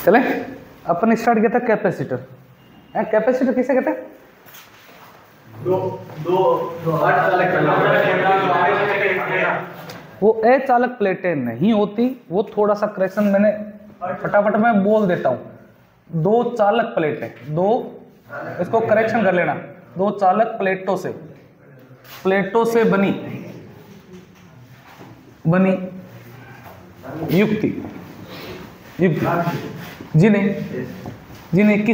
चले अपन स्टार्ट किया था कैपेसिटर। कैपेसिटर किसे कहते हैं? वो अचालक प्लेटें नहीं होती, वो थोड़ा सा करेक्शन मैंने फटाफट में बोल देता हूं। दो चालक प्लेटें, दो, इसको करेक्शन कर लेना, दो चालक प्लेटों से बनी युक्ति जिन्हें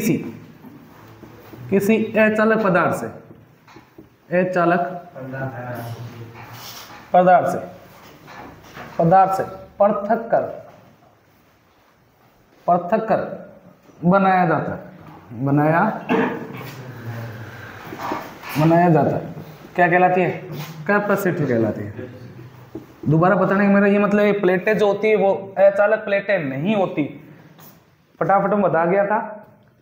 किसी अचालक पदार्थ से पृथक कर बनाया जाता है। क्या कहलाती है? कैपेसिटी कहलाती है। दोबारा बताने का मेरा ये मतलब है प्लेटें जो होती है वो अचालक प्लेटें नहीं होती। फटाफट में बता गया था,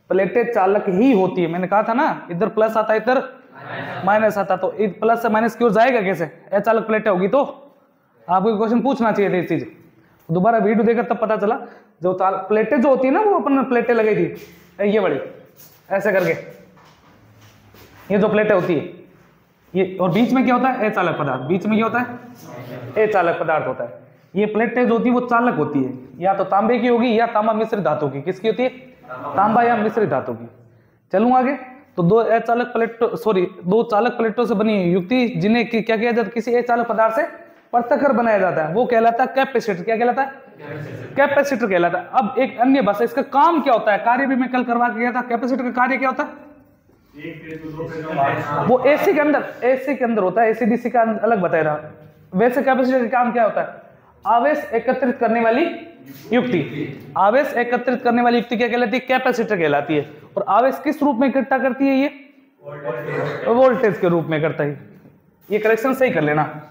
प्लेटें चालक ही होती है। मैंने कहा था ना, इधर प्लस आता है इधर माइनस आता, तो प्लस से माइनस की ओर जाएगा कैसे? अचालक प्लेटें होगी तो आपको क्वेश्चन पूछना चाहिए था इस चीज। दोबारा वीडियो देखकर तब पता चला जो प्लेटें जो होती है ना, वो अपन प्लेटें लगी थी ये बड़ी ऐसे करके, ये जो प्लेटें होती है ये, और बीच में क्या होता है? अचालक पदार्थ। बीच में क्या होता है? अचालक पदार्थ होता है। ये प्लेटें जो होती है वो चालक होती है, या तो तांबे की होगी या तांबा मिश्रित धातु की। किसकी होती है? तांबा या मिश्रित धातु की। चलूं आगे। तो दो चालक प्लेटों से बनी युक्ति जिन्हें क्या किया जाता है? किसी अचालक पदार्थ से पृथक कर बनाया जाता है, वो कहलाता है कैपेसिटर। क्या कहलाता है? कैपेसिटर कहलाता है। अब एक अन्य भाषा, इसका काम क्या होता है? कार्य भी मैं कल करवा के गया था। कैपेसिटर का कार्य क्या होता है? वो एसी के अंदर होता है, एसी डीसी का अलग बताया रहा। वैसे कैपेसिटर का काम क्या होता है? आवेश एकत्रित करने वाली युक्ति। आवेश एकत्रित करने वाली युक्ति क्या कहलाती है? कैपेसिटर कहलाती है। और आवेश किस रूप में इकट्ठा करती है? ये वोल्टेज के रूप में करता है। ये करेक्शन सही कर लेना।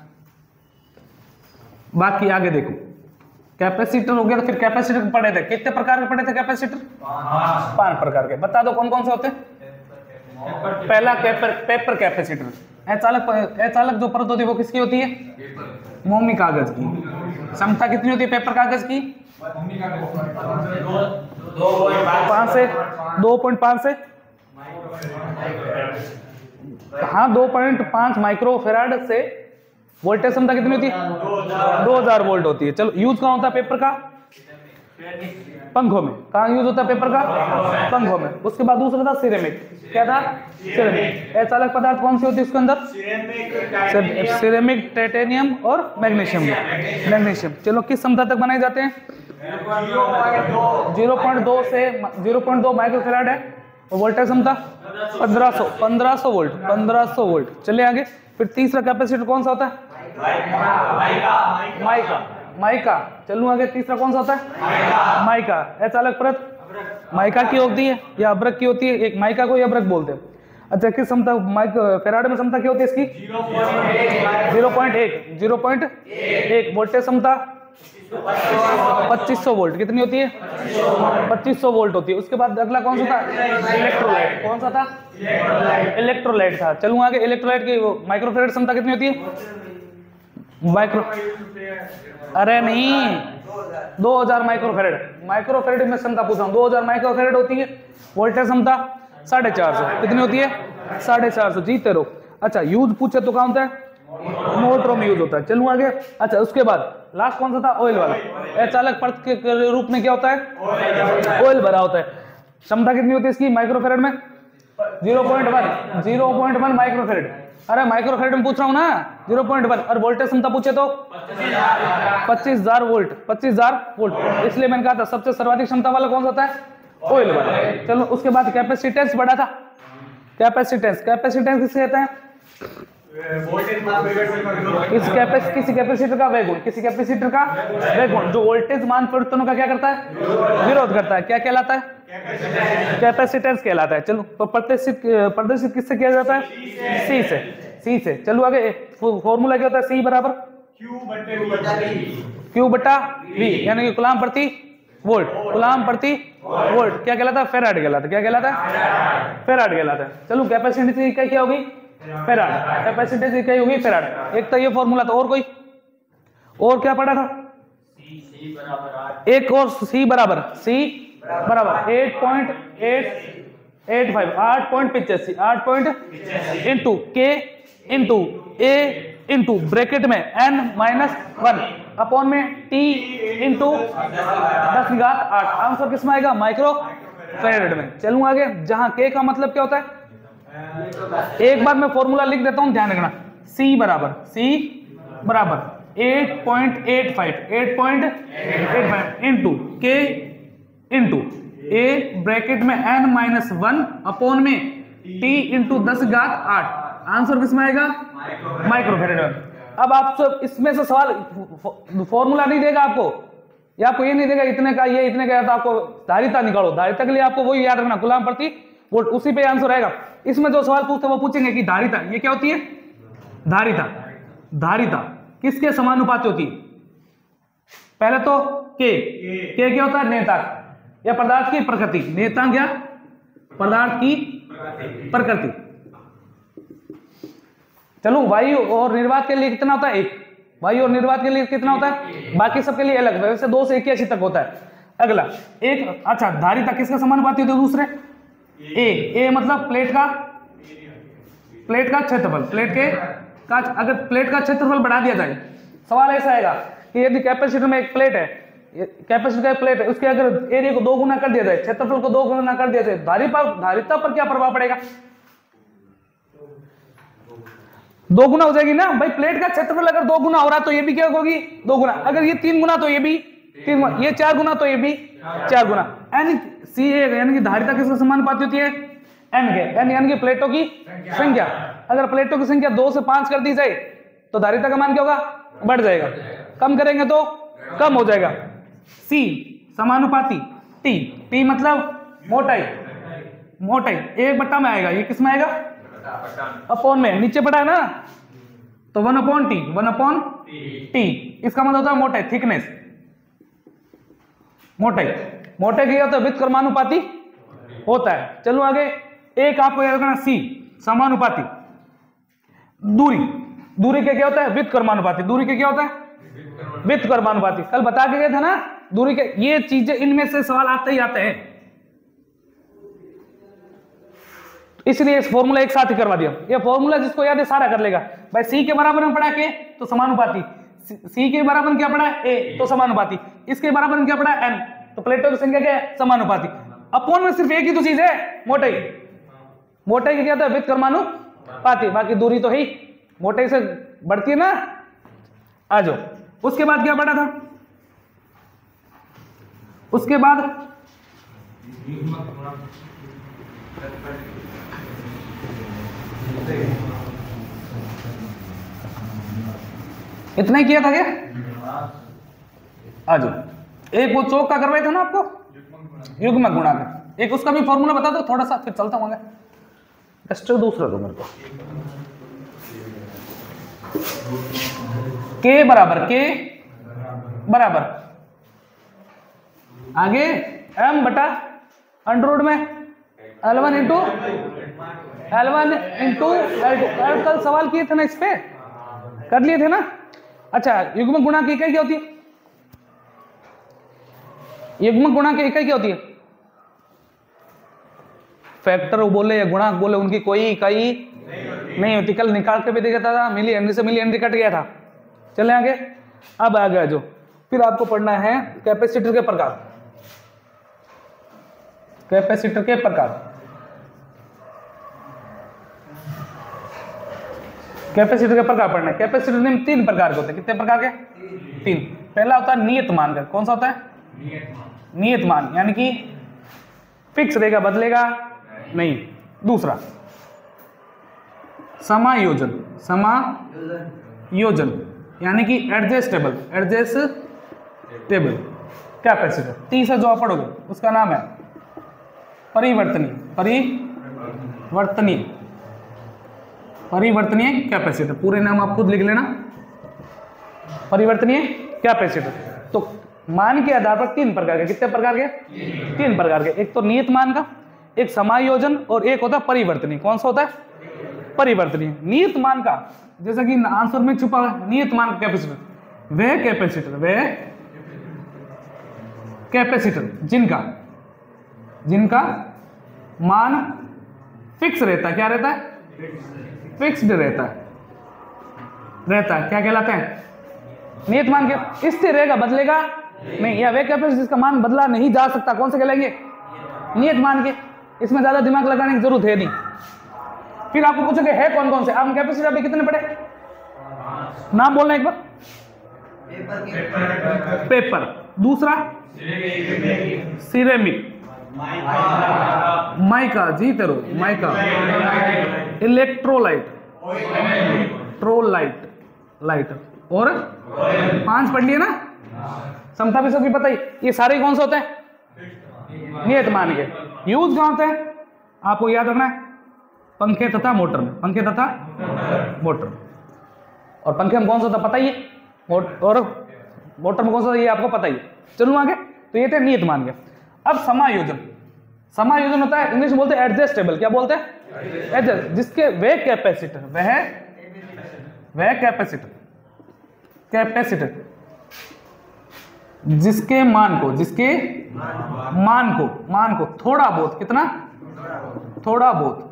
बाकी आगे देखो, कैपेसिटर हो गया। तो फिर कैपेसिटर पढ़े थे, कितने प्रकार के पढ़े थे कैपेसिटर? 5 प्रकार के। बता दो कौन कौन से होते हैं? पहला पेपर कैपेसिटर। अचालक जो परत होती है वो किसकी होती है? मोमी कागज की। क्षमता कितनी होती है पेपर कागज की? 2.5 से 2.5 माइक्रोफेराड से वोल्टेज क्षमता कितनी होती है? 2000 वोल्ट होती है। चलो, यूज कहाँ होता है पेपर का? पंखों में। कहाँ यूज होता है पेपर का? पंखों में। उसके बाद दूसरा था सिरेमिक। क्या था? सिरेमिक। अचालक पदार्थ कौन सी होती है उसके अंदर? सिरेमिक, टाइटेनियम और मैग्नीशियम। चलो, किस क्षमता तक बनाए जाते हैं? 0.2 से 0.2 माइक्रोफेराड है। और वोल्टेज क्षमता 1500 वोल्ट। चलिए आगे। फिर तीसरा कैपेसिटर कौन सा होता है? माइका। चलूं आगे। तीसरा कौन सा होता है? माइका। अचालक परत माइका की होती है या अभ्रक की होती है? एक माइका को अभ्रक बोलते हैं। अच्छा, किस क्षमता फेराड में क्षमता क्या होती है इसकी? 0.1 वोल्टेज क्षमता 2500 वोल्ट। कितनी होती है? 2500 वोल्ट होती है। उसके बाद अगला कौन सा था? इलेक्ट्रोलाइट। कौन सा था? इलेक्ट्रोलाइट था। चलूं आगे। इलेक्ट्रोलाइट की माइक्रोफेराड क्षमता कितनी होती है? अरे नहीं, 2000 माइक्रोफेराड में क्षमता पूछ रहा हूं। 2000 माइक्रोफेराड होती है। वोल्टेज क्षमता 450। कितनी होती है? 450। जीते रहो। अच्छा, यूज पूछे तो कहाँ होता है? मोटरों में यूज होता है। चलूं आगे। अच्छा, उसके बाद लास्ट कौन सा था? ऑयल वाला। अचालक परत के रूप में क्या होता है? ऑयल भरा होता है। क्षमता कितनी होती है इसकी माइक्रोफेराड में? 0.1 माइक्रोफेराड। अरे माइक्रोफेराड में पूछ रहा हूं ना, 0.1। और वोल्टेज क्षमता पूछे तो 25,000 वोल्ट। इसलिए मैंने कहा था सबसे सर्वाधिक क्षमता वाला कौन सा होता है? ऑयल वाला। चलो, उसके बाद कैपेसिटेंस बढ़ा था। कैपेसिटेंस किसे कहते हैं? किसी कैपेसिटर का वेग गुण जो वोल्टेज मान परिवर्तनों का क्या करता है? विरोध करता है। क्या कहलाता है? कैपेसिटेंस कहलाता है। चलो, तो प्रदर्शित किससे किया जाता है? सी से। चलो आगे। फॉर्मूला क्या होता है? C बराबर Q बटा V, यानी कि कूलाम प्रति वोल्ट। क्या कहलाता है? फेराड कहलाता है। फेराड कहलाता है। चलो, कैपेसिटेंस की इकाई क्या होगी? फेराड। कैपेसिटेंस की इकाई होगी फेराड। एक तो ये फॉर्मूला था। और कोई? और क्या पढ़ा था? एक और C बराबर बराबर 8.885 8.85 8 इंटू के इंटू ए इंटू ब्रैकेट में n माइनस 1 अपॉन में t इंटू 10⁸ आंसर किसमें आएगा? माइक्रो फैराड में। चलूं आगे, जहां के का मतलब क्या होता है, एक बार मैं फॉर्मूला लिख देता हूं, ध्यान रखना। C बराबर 8.85 इंटू के इंटू ए ब्रैकेट में n माइनस 1 अपॉन में t इंटू 10⁸ आंसर किसमें आएगा? माइक्रो फैराड में। अब आप सब इसमें से सवाल फॉर्मूला नहीं देगा आपको, या आपको ये नहीं देगा इतने का ये इतने का, तो आपको धारिता निकालो। धारिता के लिए आपको वही याद रखना, गुलाम प्रति वोल्ट, उसी पे आंसर आएगा। इसमें जो सवाल पूछते हैं वो पूछेंगे कि धारिता ये क्या होती है? धारिता किसके समानुपाती होती है? पहले तो के क्या होता है? नेतांक या पदार्थ की प्रकृति। नेतांक या पदार्थ की प्रकृति। चलो, वायु और निर्वात के लिए कितना होता है? 1। वायु और निर्वात के लिए कितना होता है? बाकी सबके लिए अलग, वैसे 2 से 81 तक होता है। अगला एक, अच्छा, धारिता किसका समानुपाती होती है? दूसरे ए मतलब प्लेट का क्षेत्रफल। अगर प्लेट का क्षेत्रफल बढ़ा दिया जाए, सवाल ऐसा आएगा कि यदि कैपेसिटर में एक प्लेट है, कैपेसिटर का एक प्लेट है, उसके अगर एरिया को 2 गुना कर दिया जाए, क्षेत्रफल को 2 गुना कर दिया जाए, धारिता पर क्या प्रभाव पड़ेगा? 2 गुना हो जाएगी ना भाई। प्लेट का क्षेत्रफल अगर 2 गुना हो रहा है तो ये भी क्या होगी? 2 गुना। अगर ये 3 गुना तो ये भी 3 गुना, ये 4 गुना तो ये भी 4 गुना। यानी कि धारिता किसके समानुपाती होती है? n के, यानी कि प्लेटों की संख्या। अगर प्लेटों की संख्या 2 से 5 कर दी जाए तो धारिता का मान क्या होगा? बढ़ जाएगा। कम करेंगे तो कम हो जाएगा। C समानुपाती T मतलब मोटाई 1/, में आएगा। ये किस में आएगा? अपॉन में, नीचे पड़ा है ना, तो 1/T। इसका मतलब होता है मोटाई, थिकनेस। मोटाई क्या होता है? व्युत्क्रमानुपाती होता है। चलो आगे, एक आपको याद रखना, C समानुपाती। दूरी के क्या होता है? व्युत्क्रमानुपाती। दूरी के क्या होता है? व्युत्क्रमानुपाती। कल बता के गए थे ना दूरी के। ये चीजें इनमें से सवाल आते ही आते हैं, इसलिए इस फॉर्मूला एक साथ ही करवा दिया। ये फॉर्मूला जिसको याद है सारा कर लेगा भाई। C के बराबर में पड़ा के तो समानुपाती, C के बराबर क्या पड़ा है? A तो समानुपाती, इसके बराबर में क्या पड़ा है? N तो प्लेटों की संख्या क्या है? समानुपाती। अपॉन में सिर्फ एक ही तो चीज है, मोटाई की क्या था? व्युत्क्रमानुपाती। बाकी दूरी तो ही मोटाई से बढ़ती है ना। आ जाओ, उसके बाद क्या पड़ा था? उसके बाद इतना ही किया था क्या? आ जाओ, एक वो चौक का करवाया था ना आपको, युग्मक गुणांक। एक उसका भी फॉर्मूला बता दो थोड़ा सा, फिर चलता हूँ। टेस्ट दूसरा दो मेरे को। के बराबर आगे m/√, में L1 इंटू L2। कल सवाल किए थे ना, इस पे कर लिए थे ना। अच्छा, युग्मक गुणांक की इकाई क्या होती है? युग्मक गुणांक की इकाई क्या होती है? फैक्टर बोले या गुणांक बोले, उनकी कोई इकाई नहीं होती। कल निकाल के भी देखा था, मिली हेनरी से मिली हेनरी कट गया था। चले आगे, अब आ गया जो फिर आपको पढ़ना है कैपेसिटर के प्रकार। कैपेसिटर के प्रकार, कैपेसिटर के प्रकार पढ़ना है। कैपेसिटर में 3 प्रकार के होते हैं। कितने प्रकार के? 3। पहला होता है नियत मान का। कौन सा होता है? नियत मान, यानी कि फिक्स रहेगा, बदलेगा नहीं। दूसरा समायोजन यानी कि एडजस्टेबल कैपेसिटर। तीसरा जो आप पढ़ोगे उसका नाम है परिवर्तनीय कैपेसिटर। पूरे नाम आप खुद लिख लेना, परिवर्तनीय कैपेसिटर। तो मान के आधार पर 3 प्रकार के। कितने प्रकार के? 3 प्रकार के। एक तो नियत मान का, एक समायोजन और एक होता है परिवर्तनीय। कौन सा होता है? परिवर्तनीय। नियत मान का, जैसा कि आंसर में छुपा है, नियत मान का कैपेसिटर वह कैपेसिटर जिनका जिनका मान फिक्स रहता है। क्या रहता है? फिक्स्ड रहता है। क्या कहलाते हैं? नियत मान के। स्थिर रहेगा, बदलेगा नहीं। या वे कैपेसिटर जिसका मान बदला नहीं जा सकता, कौन से कहलाएंगे? नियत मान के। इसमें ज्यादा दिमाग लगाने की जरूरत है नहीं। फिर आपको पूछोगे है कौन कौन से? आप कैपेसिटर अभी कितने पढ़े? नाम बोलना एक बार। पेपर, दूसरा सिरेमिक, माइका, जी तेरो माइका, इलेक्ट्रोलाइट, ट्रोलाइट, लाइट, और 5 पढ़ लिए ना? समता भी सबकी पता ही। ये सारे कौन से होते हैं? नियत मान के। यूज कहां होते हैं? आपको याद रखना है, पंखे तथा मोटर में। पंखे तथा मोटर। और पंखे में कौन सा होता है पता ही है, और मोटर में कौन सा, ये आपको पता ही है। चलो आगे। तो ये थे नियत मान के। अब समायोजन। समायोजन होता है, इंग्लिश में बोलते हैं एडजस्टेबल। क्या बोलते हैं? एडजस्ट। जिसके वे कैपेसिटर, वह कैपेसिटर जिसके मान को थोड़ा बहुत, कितना? थोड़ा बहुत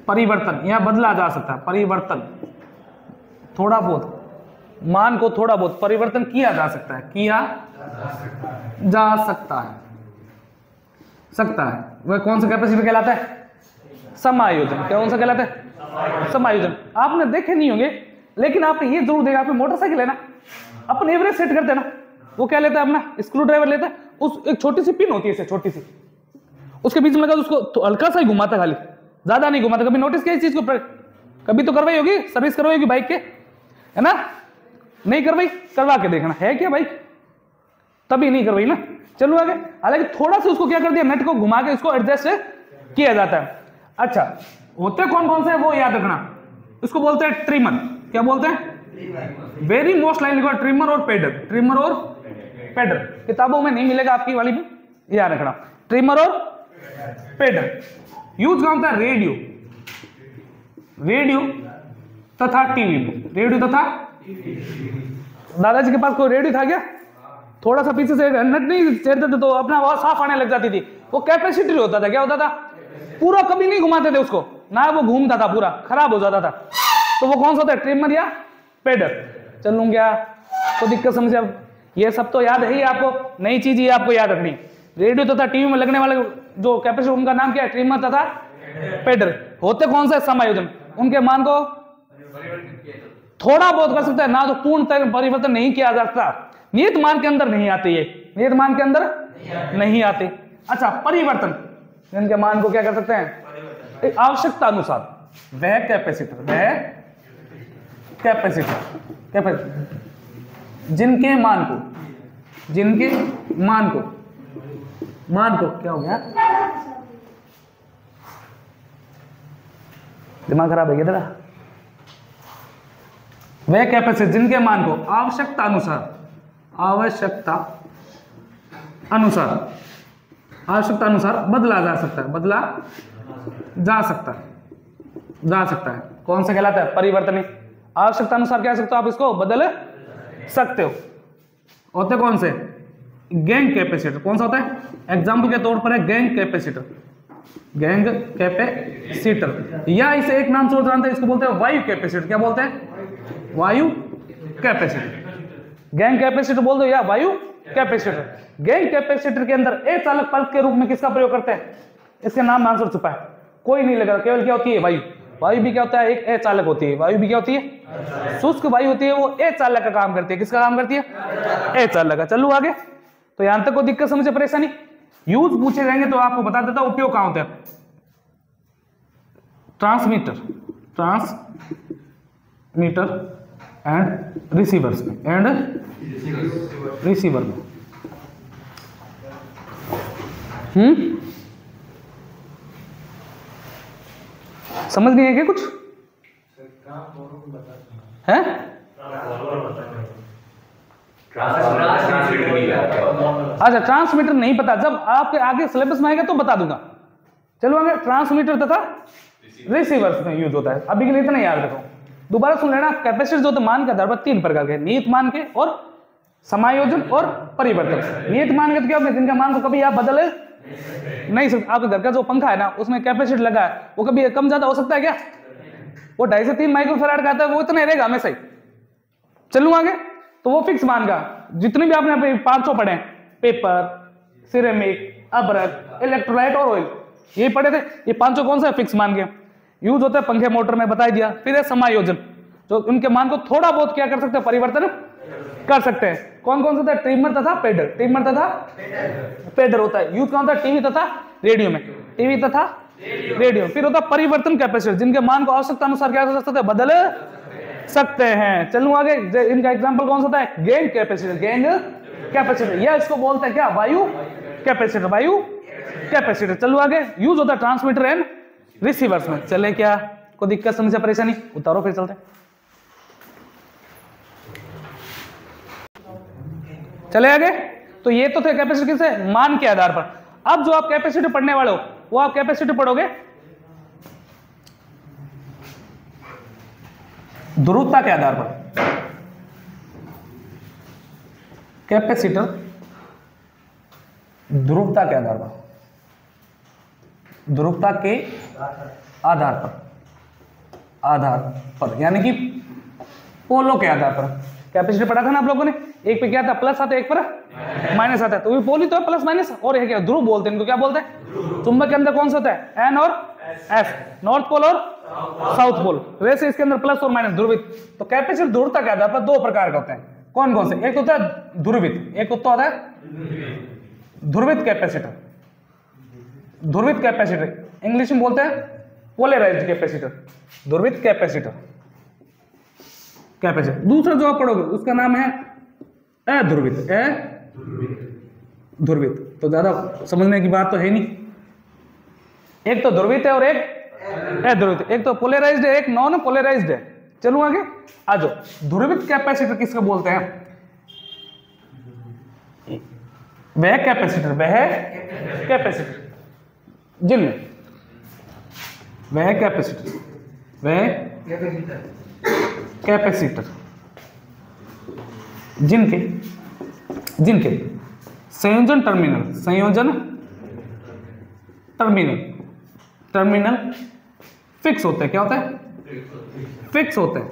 परिवर्तन या बदला जा सकता है। परिवर्तन, थोड़ा बहुत मान को थोड़ा बहुत परिवर्तन किया जा सकता है। वह कौन सा कैपेसिटर कहलाता है? समायोजन। कौन सा कहलाता है? समायोजन। आपने देखे नहीं होंगे, लेकिन आपने ये जरूर देखा, आपने मोटरसाइकिल है ना, अपन एवरेज सेट करते हैं ना, वो क्या लेता है अपना? स्क्रू ड्राइवर लेता है। उस एक छोटी सी पिन होती है, छोटी सी, उसके बीच में लगा, उसको तो हल्का सा ही घुमाता, खाली, ज्यादा नहीं घुमाता। कभी नोटिस किया इस चीज को? कभी तो करवाई होगी, सर्विस करवाई होगी बाइक के, है ना? नहीं करवाई? करवा के देखना है क्या बाइक, तभी नहीं करवाई ना। चलो आगे। हालांकि थोड़ा सा उसको क्या कर दिया, नट को घुमा के उसको एडजस्ट किया जाता है। अच्छा, होते कौन कौन से वो याद रखना। इसको बोलते हैं ट्रिमर। क्या बोलते हैं? वेरी मोस्ट लाइन लिखो, ट्रिमर और पेडल। ट्रिमर और पेडल किताबों में नहीं मिलेगा, आपकी वाली में याद रखना। ट्रिमर और पेडल। यूज कहां होता है? रेडियो तथा टीवी में। रेडियो तथा, दादाजी के पास कोई रेडियो था क्या? थोड़ा सा पीछे से नट नहीं चेरते थे तो अपना आवाज साफ आने लग जाती थी। वो कैपेसिटर होता था। क्या होता था? पूरा कभी नहीं घुमाते थे उसको ना, वो घूमता था, पूरा खराब हो जाता था। तो वो कौन सा होता है? ट्रिमर या पेडल। चलूं क्या? तो दिक्कत समझे? अब ये सब तो याद है ही आपको, नई चीज ही आपको याद रखनी। रेडियो तथा टीवी में लगने वाले जो कैपेसिटर, उनका नाम क्या है? ट्रिमर तथा पेडल। होते कौन सा? समायोजन। उनके मान को थोड़ा बहुत कर सकता है ना, तो पूर्ण परिवर्तन नहीं किया जा सकता। नियत मान के अंदर नहीं आते, ये नियत मान के अंदर नहीं आते। अच्छा, परिवर्तन, इनके मान को क्या कर सकते हैं? आवश्यकता अनुसार। वह कैपेसिटर जिनके मान को क्या हो गया? दिमाग खराब है क्या तेरा? वह कैपेसिटर जिनके मान को आवश्यकता अनुसार बदला जा सकता है। कौन सा कहलाता है? परिवर्तनीय। आवश्यकता अनुसार क्या सकते हो आप? इसको बदल सकते हो। होते कौन से? Gang capacitor. कौन सा होता है? एग्जाम्पल के तौर पर है गैंग कैपेसिटर, या इसे एक नाम से और जानते हैं, इसको बोलते हैं वायु कैपेसिटर। क्या बोलते हैं? वायु कैपेसिटर। गैंग कैपेसिटर बोल दो या वायु कैपेसिटर। गैंग कैपेसिटर के अंदर अचालक पल्स के रूप में किसका प्रयोग करते हैं? इसके नाम आंसर छुपा है, कोई नहीं लगा, केवल क्या होती है? वायु। वायु भी क्या होता है? एक अचालक होती है। वायु भी क्या होती है? शुष्क वायु होती है, वो अचालक का काम करती है। किसका काम करती है? अचालक का। चलो आगे। तो यहां तक कोई दिक्कत समझे, परेशानी? यूज पूछे जाएंगे तो आपको बता देता, उपयोग कहां होता है? ट्रांसमीटर एंड रिसीवर्स में, रिसीवर में। समझ नहीं है क्या कुछ? है? अच्छा, ट्रांसमीटर नहीं पता, जब आपके आगे सिलेबस में आएगा तो बता दूंगा। चलो आगे। ट्रांसमीटर तथा रिसीवर्स में यूज होता है। अभी के लिए इतना याद रखो। दोबारा सुन लेना। कैपेसिटर जो तो मान के आधार पर 3 प्रकार के, नियत मान के और समायोजन और परिवर्तन। नियत मान के क्या होते हैं, जिनका मान को कभी आप बदल नहीं सकते। आपके घर का जो पंखा है ना, उसमें कैपेसिटर लगा है, वो कभी कम ज्यादा हो सकता है क्या? वो 2.5 से 3 माइक्रोफैराड का आता है, वो इतना रहेगा हमेशा ही। चलूं आगे, तो वो फिक्स मान का, जितने भी आपने 500 पढ़े, पेपर, सिरेमिक, अब्रक, इलेक्ट्रोलाइट और ऑयल, ये पढ़े थे। ये 500 कौन सा है? फिक्स मान के यूज होता है पंखे मोटर में, बता दिया। फिर है समायोजन, जो उनके मान को थोड़ा बहुत क्या कर सकते हैं, परिवर्तन कर सकते हैं। कौन कौन सा होता है? ट्रिमर तथा पेडर। ट्रिमर तथा पेडर होता है। यूज कौन होता है? टीवी तथा रेडियो में, टीवी तथा रेडियो। फिर होता है परिवर्तन कैपेसिटर, जिनके मान को आवश्यकता अनुसार क्या कर सकते हैं, बदल सकते हैं। चलूं आगे, इनका एग्जांपल कौन सा होता है? Gang capacitor. गैंग कैपेसिटर, या इसको बोलते हैं क्या? वायु कैपेसिटर। वायु कैपेसिटर। चलो आगे, यूज होता है ट्रांसमीटर एंड रिसीवर्स में। चले, क्या कोई दिक्कत, समस्या, परेशानी? उतारो, फिर चलते हैं। चले आगे, तो ये तो थे कैपेसिटर किससे? मान के आधार पर। अब जो आप कैपेसिटर पढ़ने वाले हो, वो आप कैपेसिटर पढ़ोगे ध्रुवता के आधार पर। कैपेसिटर ध्रुवता के आधार पर, ध्रुवता के आधार पर यानी कि पोलो के आधार पर। कैपेसिटर पढ़ा था ना आप लोगों ने, एक पे क्या था? प्लस आता है, एक पर माइनस आता है। तो पोल ही तो है, प्लस माइनस। और ये क्या? ध्रुव बोलते हैं इनको। क्या बोलते हैं? चुंबक के अंदर कौन सा होता है? एन और एस, नॉर्थ पोल और साउथ पोल। वैसे इसके अंदर प्लस और माइनस, ध्रुवित। तो कैपेसिटर ध्रुवता के आधार पर 2 प्रकार के होते हैं। कौन कौन से? एक होता है ध्रुवित, एक होता है ध्रुवित कैपेसिटर। ध्रुवित कैपेसिटर इंग्लिश में बोलते हैं पोलराइज्ड कैपेसिटर। ध्रुवित कैपेसिटर। दूसरा जो आप पढ़ोगे उसका नाम है अध्रुवित। ध्रुवित तो ज्यादा समझने की बात तो है नहीं। एक तो ध्रुवित है और एक अध्रुवित। एक तो पोलराइज्ड है, एक नॉन पोलराइज्ड है। चलो आगे आ जाओ। ध्रुवित कैपेसिटर किसको बोलते हैं? वह कैपेसिटर जिनमें वह कैपेसिटर जिनके संयोजन टर्मिनल फिक्स होते हैं। क्या होता है? फिक्स होते हैं।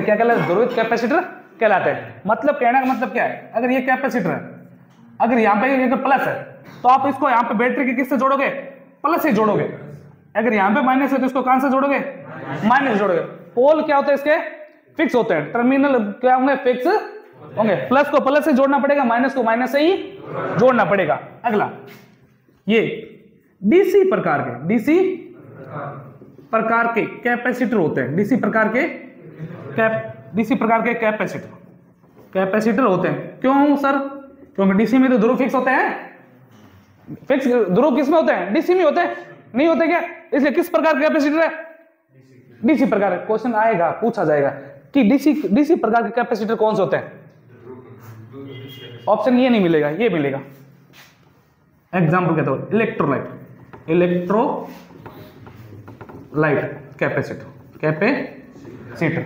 क्या कहलाते हैं? ध्रुवित कैपेसिटर कहलाते हैं। मतलब कहने का मतलब क्या है? अगर ये कैपेसिटर है, अगर यहाँ पे अगर प्लस है तो आप इसको यहाँ पे बैटरी के किससे जोड़ोगे? प्लस से जोड़ोगे। अगर यहाँ पे माइनस है तो इसको कहां से जोड़ोगे? माइनस से जोड़ोगे। पोल क्या होते हैं इसके? फिक्स होते हैं। टर्मिनल क्या होंगे? फिक्स होंगे। प्लस को प्लस से जोड़ना पड़ेगा, माइनस को माइनस से ही जोड़ना पड़ेगा। अगला, ये डीसी प्रकार के कैपेसिटर होते हैं। डीसी प्रकार के कैपेसिटर होते हैं। क्यों सर? क्योंकि डीसी में तो ध्रुव फिक्स होते हैं। फिक्स ध्रुव किस में होते हैं? डीसी में होते हैं। नहीं होते क्या? इसलिए किस प्रकार का कैपेसिटर है? डीसी प्रकार। क्वेश्चन आएगा, पूछा जाएगा कि डीसी प्रकार के कैपेसिटर कौन से होते हैं? ऑप्शन ये नहीं मिलेगा, ये मिलेगा। एग्जांपल कहते हो इलेक्ट्रोलाइट कैपेसिटर।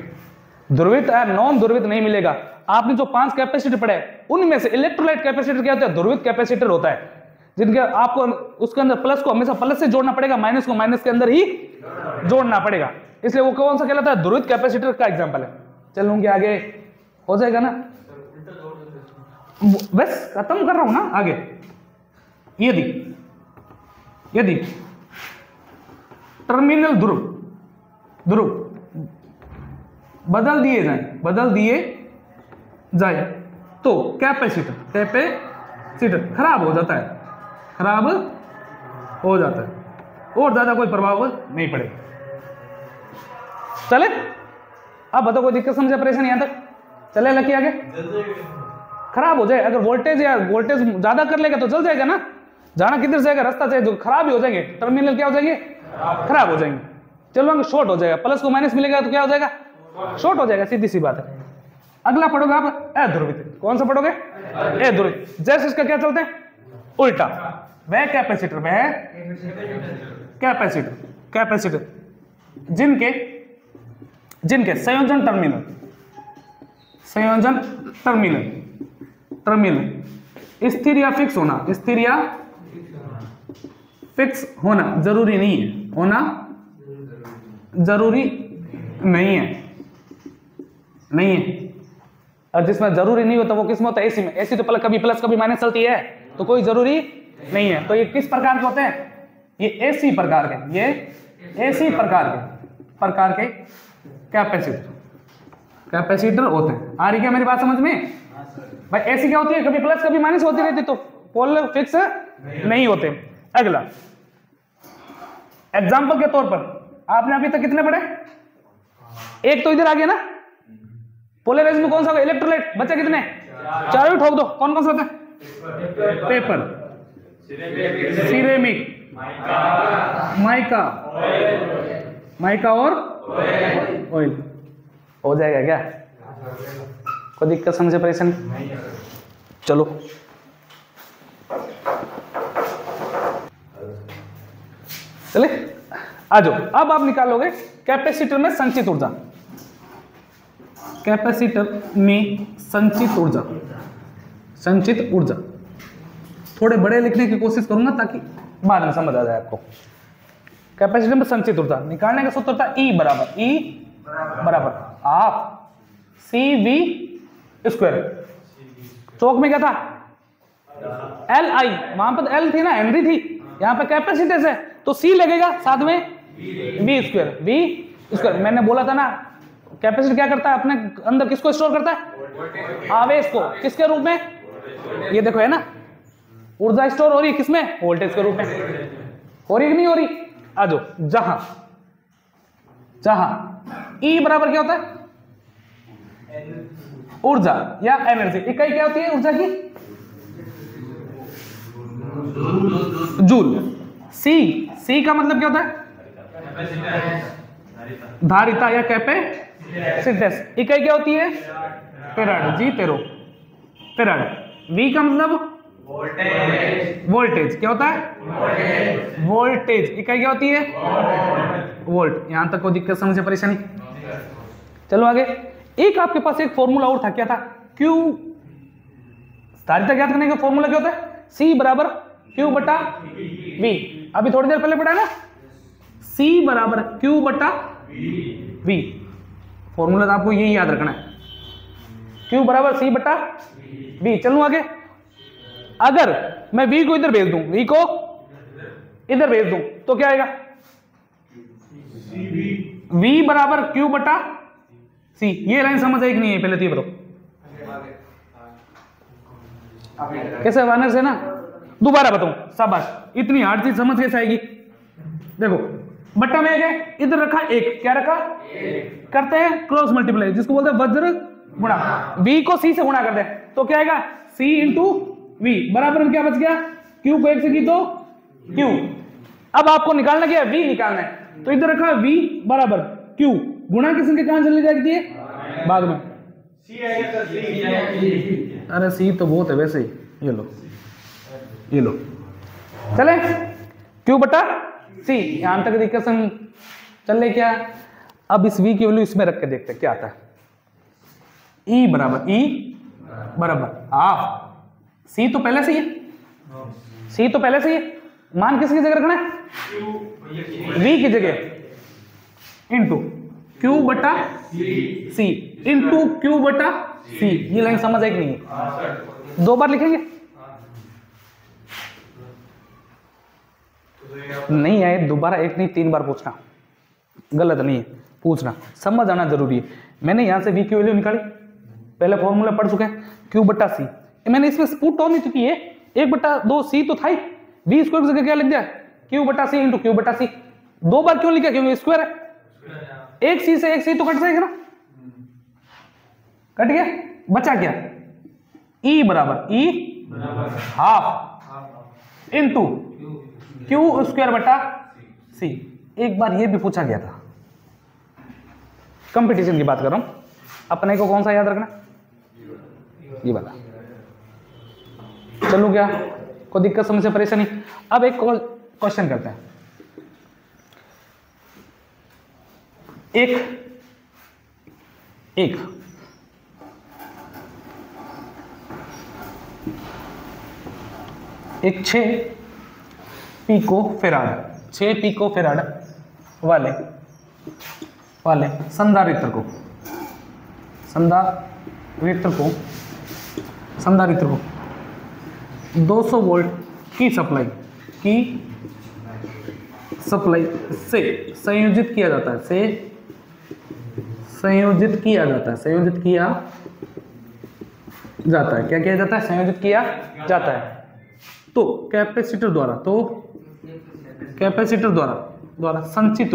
ध्रुवित या नॉन ध्रुवित नहीं मिलेगा। आपने जो 5 कैपेसिटर पढ़े उनमें से इलेक्ट्रोलाइट कैपेसिटर क्या होता है? ध्रुवित कैपेसिटर होता है, जिनके आपको उसके अंदर प्लस को हमेशा प्लस से जोड़ना पड़ेगा, माइनस को माइनस के अंदर ही जोड़ना पड़ेगा। इसलिए वो कौन सा कहलाता है? ध्रुवित कैपेसिटर का एग्जांपल है। चलूंगी आगे, हो जाएगा ना? बस खत्म कर रहा हूं ना। आगे, यदि टर्मिनल ध्रुव बदल दिए जाए तो कैपेसिटर खराब हो जाता है और ज्यादा कोई प्रभाव नहीं पड़ेगा। चले, अब बताओ कोई दिक्कत समझे, परेशानी यहां तक? चले लकी आगे। खराब हो जाए, अगर वोल्टेज ज्यादा कर लेगा तो जल जाएगा ना। जाना किधर जाएगा? रास्ता से जो खराब ही हो जाएंगे। टर्मिनल क्या हो जाएंगे? खराब हो जाएंगे। चलो शॉर्ट हो जाएगा। प्लस को माइनस मिलेगा तो क्या हो जाएगा? शॉर्ट हो जाएगा। सीधी सी बात है। अगला पढ़ोगे आप अध्रुवित। कौन सा पढ़ोगे? अध्रुवित। जैसे इसका क्या चलते हैं? उल्टा। वह कैपेसिटर जिनके संयोजन संयोजन टर्मिनल, टर्मिनल स्थिर या फिक्स होना, स्थिर या फिक्स होना जरूरी नहीं है, होना जरूरी नहीं है, नहीं है। और जिसमें जरूरी नहीं होता वो किसमें होता है? एसी में। एसी तो कभी प्लस कभी माइनस चलती है, तो कोई जरूरी नहीं है। तो ये किस प्रकार के होते हैं? ये एसी प्रकार के, ये एसी प्रकार के कैपेसिटर होते हैं। आ रही क्या मेरी बात समझ में? भाई एसी क्या होती है? कभी प्लस कभी माइनस होती रहती, तो पोलर फिक्स नहीं होते। अगला एग्जाम्पल के तौर पर आपने अभी तक कितने पढ़े? एक तो इधर आ गया ना, पोलराइज में कौन सा? इलेक्ट्रोलाइट। बचे कितने? चारों ठोक दो। कौन कौन सा होता है? पेपर, सिरेमिक, माइका और ऑयल। हो जाएगा क्या? कोई दिक्कत समझे परेशानी? चलो चले आ जाओ। अब आप निकालोगे कैपेसिटर में संचित ऊर्जा, कैपेसिटर में संचित ऊर्जा, संचित ऊर्जा। थोड़े बड़े लिखने की कोशिश करूंगा ताकि बाद में समझ आ जाए आपको। कैपेसिटर में संचित ऊर्जा निकालने का सूत्र था ई बराबर हाफ सी वी स्क्वायर। चौक में क्या था? एल आई, वहां पर एल थी ना, हेनरी थी, यहाँ पे कैपेसिटेंस है तो सी लगेगा, साथ में वी स्क्वायर। मैंने बोला था ना कैपेसिटर क्या करता है? अपने अंदर किसको स्टोर करता है? आवेश को। किसके रूप में? ये देखो है ना, ऊर्जा स्टोर हो रही है किसमें? वोल्टेज के रूप में। हो रही कि नहीं हो रही? आ जाओ। जहां ई बराबर क्या होता है? ऊर्जा या एनर्जी। इकाई क्या होती है ऊर्जा की? जूल। सी का मतलब क्या होता है? धारिता या कैपेसिटेंस। इकाई क्या होती है? फेराड। जी तेरो फेराड। वी का मतलब वोल्टेज। क्या होता है? वोल्टेज। इकाई क्या होती है? वोल्ट। यहां तक कोई दिक्कत समझे परेशानी? चलो आगे। एक आपके पास एक फॉर्मूला और था, क्या था? क्यू, धारिता ज्ञात करने का फॉर्मूला क्या होता है? सी बराबर क्यू बटा वी। अभी थोड़ी देर पहले पढ़ा ना, सी बराबर क्यू बटा वी। फॉर्मूला तो आपको यही याद रखना है, क्यू बराबर सी बटा वी। चलूं आगे। अगर मैं वी को इधर भेज दूं, वी को इधर भेज दूं तो क्या आएगा? वी बराबर क्यू बटा सी। ये लाइन समझ आई कि नहीं है? पहले तो ये बताओ कैसे वानर से ना, दोबारा बताऊं। शाबाश, इतनी हार्ड चीज समझ कैसे आएगी? देखो बट्टा में है, इधर रखा एक, क्या रखा? करते हैं क्रॉस मल्टीप्लाई, जिसको बोलते हैं वज्र गुणा। v को c से गुणा कर दे तो क्या आएगा? c इंटू वी बराबर में क्या बच गया? q को एक से की तो q। अब आपको निकालना क्या है? v निकालना है, तो इधर रखा v बराबर q गुणा किसके कहां चली जाएगी? बाद में c आएगा। अरे c तो बहुत है वैसे ही। ये लो चले, q बटा c। यहां तक दिक्कत चल रही क्या? अब इस v की वैल्यू इसमें रख के देखते हैं क्या आता है। E बराबर हाफ c तो पहले से ही है, c तो पहले से ही है। मान किसकी जगह रखना है? v की जगह, इंटू q बटा c इंटू q बटा c। ये लाइन समझ आई कि नहीं? दो बार लिखेंगे, नहीं आए दोबारा एक नहीं 3 बार पूछना, गलत नहीं है पूछना, समझ आना जरूरी है। मैंने यहां से v की वैल्यू निकाली, पहले फॉर्मूला पढ़ चुके हैं, q बटा c। मैंने इसमें पुट ऑन नहीं चुकी है, 1/2 c तो था ही, v स्क्वायर की जगह क्या लिख दिया? q बटा c इंटू q बटा c। 2 बार क्यों लिखा? क्योंकि स्क्वायर है। एक c से एक c तो कट जाएगा ना, कट गया, बचा क्या? E बराबर हाफ इंटू क्यू स्क्वायर बटा सी। एक बार ये भी पूछा गया था, कंपटीशन की बात कर रहा हूं। अपने को कौन सा याद रखना? ये वाला। चलो क्या कोई दिक्कत समस्या परेशानी? अब एक क्वेश्चन करते हैं। एक एक 6 पिको फेराड, 6 पिको फेराड वाले संधारित्र को 200 वोल्ट की सप्लाई से संयोजित किया जाता है। तो कैपेसिटर द्वारा संचित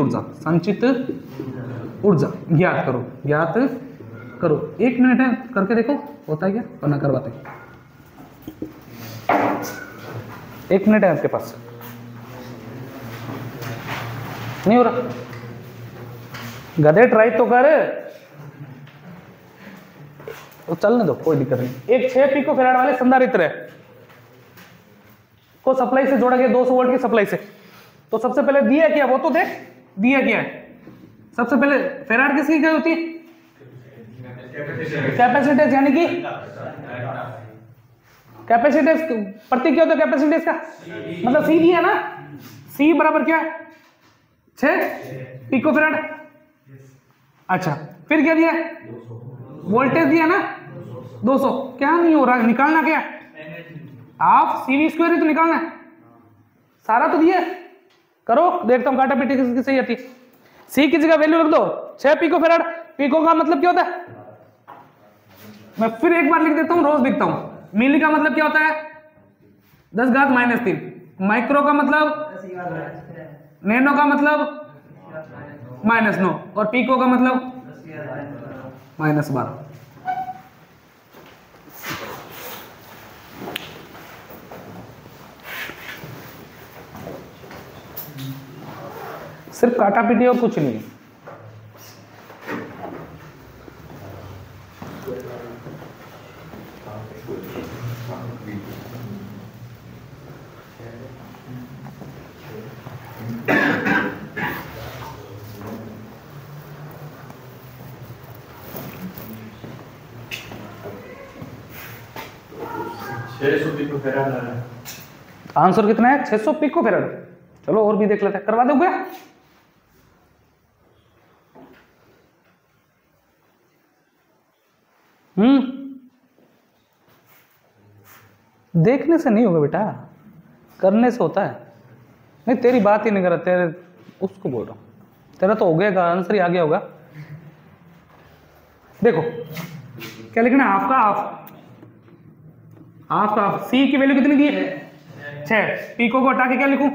ऊर्जा ज्ञात करो। 1 मिनट है, करके देखो होता है क्या, वरना करवाते हैं। 1 मिनट है आपके पास, नहीं हो रहा, गधे ट्राई तो कर, तो चलने दो, कोई दिक्कत नहीं। एक 6 पिको फैराड वाले संधारित्र को सप्लाई से जोड़ा गया 200 वोल्ट की सप्लाई से। तो सबसे पहले दिया क्या, वो तो देख दिया क्या है। सबसे पहले फैराड किसकी क्या होती है, कैपेसिटेंस, यानी कि कैपेसिटेंस प्रतीक क्या होता है कैपेसिटेंस का, मतलब सी दिया ना, सी बराबर क्या है 6 पिको फैराड। अच्छा फिर क्या दिया, वोल्टेज दिया ना 200। क्या नहीं हो रहा, निकालना क्या, आप CV स्क्वायर ही तो निकालना है, सारा तो दिया, करो देखता हूं काटा पीटी किसकी सही आती। सी की जगह वैल्यू रख दो 6 पिको फैराड। पिको का मतलब क्या होता है, मैं फिर एक बार लिख देता हूं, रोज लिखता हूं। मिली का मतलब क्या होता है 10⁻³ माइक्रो का मतलब, नैनो का मतलब -9, और पिको का मतलब -12। सिर्फ काटा पीटी और कुछ नहीं। आंसर कितना है 600 पिको फैराड। चलो और भी देख लेते हैं, करवा दोगे। देखने से नहीं होगा बेटा, करने से होता है। नहीं तेरी बात ही नहीं कर रहा, तेरे उसको बोल रहा हूं, तेरा तो हो गया, आंसर ही आ गया होगा। देखो क्या लिखना है, हाफ सी की वैल्यू कितनी दी है 6, पिको को हटा के क्या लिखूं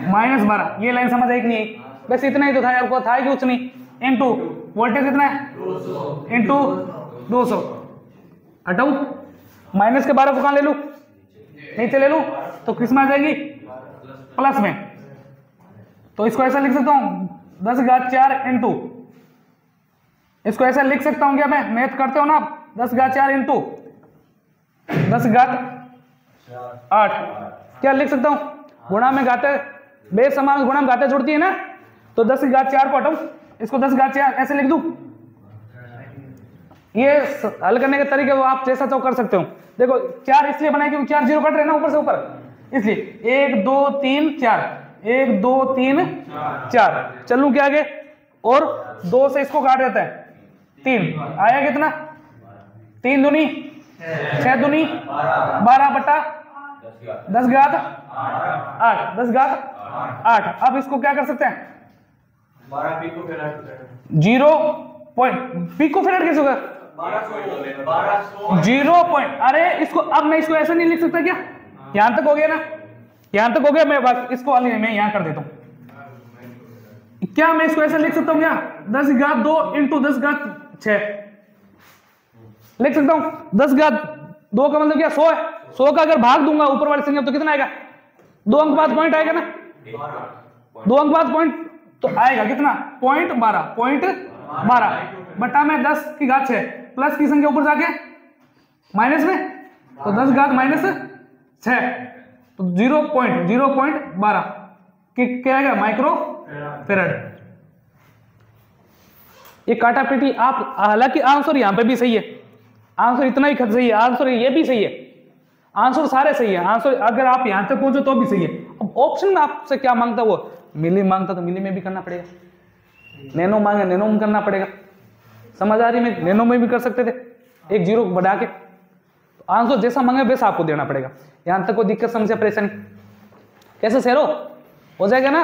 -12। ये लाइन समझ आई कि नहीं, बस इतना ही तो था, आपको था कि कुछ नहीं। इनटू वोल्टेज कितना है 200 इनटू 200, हटाऊ माइनस के 12 को कहां ले लूं, नीचे ले लूं, तो किस में आ जाएगी प्लस में। तो इसको ऐसा लिख सकता हूं 10⁻4 इंटू, इसको ऐसा लिख सकता हूं क्या, मैं मैथ करते हो ना 10⁻4 इंटू 10⁻8 क्या लिख सकता हूं, गुणा में घाते बेसमान गुणा में घाते जुड़ती है ना, तो 10⁻4 को हटाऊं, इसको 10⁻4 ऐसे लिख दूं। ये हल करने के तरीके वो आप जैसा चाहो कर सकते हो। देखो 4 इसलिए बनाए क्योंकि 4 जीरो कट रहे ना ऊपर से ऊपर, इसलिए 1 2 3 4 1 2 3 4 चलूं क्या आगे, और 2 से इसको काट देता है 3 आया कितना, 3 दूनी 6 दूनी 12 बटा 10⁻8 10⁻8। अब इसको क्या कर सकते हैं 12 picofarad 0 point picofarad कैसे होगा 0 पॉइंट, अरे इसको अब मैं इसको ऐसा नहीं लिख सकता क्या, यहां तक हो गया ना, यहां तक हो गया, मैं बस इसको मैं यहां कर देता हूं। क्या मैं इसको ऐसा लिख सकता हूं क्या 10⁻2 इंटू 10⁻6 लिख सकता हूं। 10⁻2 का मतलब क्या 100 है, 100 का अगर भाग दूंगा ऊपर वाले संख्या तो कितना आएगा, 2 अंक बाद पॉइंट आएगा ना, 2 अंक बाद पॉइंट तो आएगा कितना .12 बटा में 10⁻6 प्लस की संख्या ऊपर जाके माइनस में, तो 10⁻−6 तो 0.12 क्या आएगा माइक्रो फैराड। ये काटा पीटी आप, हालांकि आंसर यहां पे भी सही है, आंसर इतना ही सही है, आंसर ये भी सही है, आंसर सारे सही है। आंसर अगर आप यहां तक पहुंचो तो भी सही है। अब ऑप्शन में आपसे क्या मांगता वो मिली मांगता तो मिली में भी करना पड़ेगा, नैनो मांगे नैनो में करना पड़ेगा। समझ आ रही है? नैनो में भी कर सकते थे एक जीरो बढ़ा के। आंसर जैसा मांगे वैसा आपको देना पड़ेगा। यहां तक कोई दिक्कत समस्या परेशानी? कैसे शेरो हो जाएगा ना?